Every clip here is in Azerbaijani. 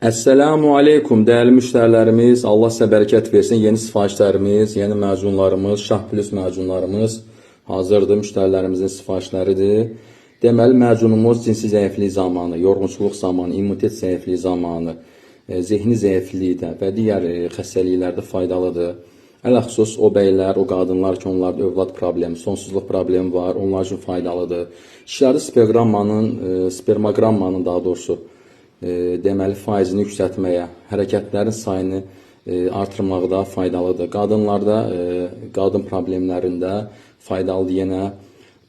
Esselamu aleykum değerli müşterilerimiz. Allah sizə bərəkət versin. Yeni sifarişlərimiz, yeni məzunlarımız, Şah Plus məzunlarımız hazırdır. Müşterilerimizin sifarişləridir. Deməli, məzunumuz cinsi zəiflik zamanı, yorğunçuluq zamanı, immunitet zəifliyi zamanı, zehni zəiflikdə və digər xəstəliklərdə faydalıdır. Ələxüsus o bəylər, o qadınlar ki, onlarda övlad problemi, sonsuzluq problemi var, onlar üçün faydalıdır. Kişilərdə spermogrammanın daha doğrusu deməli faizini yüksəltməyə, hərəkətlərin sayını artırmaqda faydalıdır. Qadınlarda qadın problemlərində faydalıdır yenə.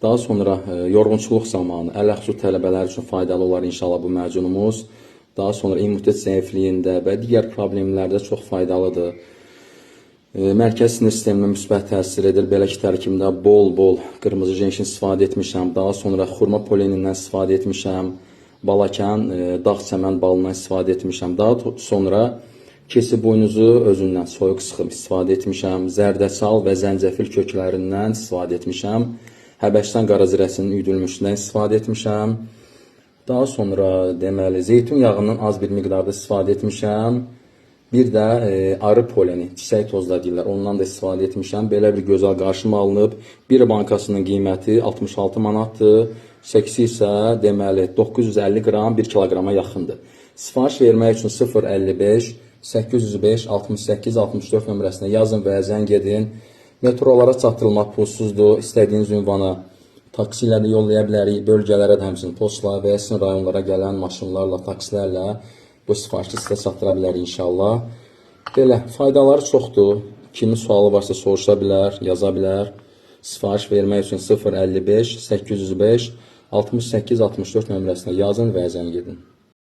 Daha sonra yorğunçuluq zamanı ələxüsus tələbələr üçün faydalı olar inşallah bu məzunumuz. Daha sonra immunitet zəifliyində və digər problemlərdə çox faydalıdır. Mərkəzi sinir sisteminə müsbət təsir edir. Belə ki, tərkibində bol qırmızı jenşin istifadə etmişəm. Daha sonra xurma polenindən istifadə etmişəm. Balakan, dağ çəmən balından istifadə etmişəm. Daha sonra keçi boynuzu özündən soyuq sıxım istifadə etmişəm. Zərdəçal və zəncəfil köklərindən istifadə etmişəm. Həbəşdən qarazirəsinin üyüdülmüşündən istifadə etmişəm. Daha sonra deməli zeytun yağından az bir miqdarda istifadə etmişəm. Bir də arı poleni, çiçək tozları deyirlər, ondan da istifadə etmişəm. Belə bir gözəl qarşıma alınıb. Bir bankasının qiyməti 66 manatdır. Çəkisi isə deməli 950 qram 1 kiloqrama yaxındır. Sifariş vermək üçün 055 805 68 64 nömrəsinə yazın və zəng edin. Metrolara çatdırılmaq pulsuzdur. İstədiyiniz ünvana taksi ilə də yollaya bilərik. Bölgələrə də həmçinin postla və sizin rayonlara gələn maşınlarla, taksilərlə bu sifarişi sizə çatdıra bilərik inşallah. Belə, faydaları çoxdur. Kimin sualı varsa soruşa bilər, yaza bilər. Sifariş vermək üçün 055 805 68 64 nömrəsinə yazın və zəng edin.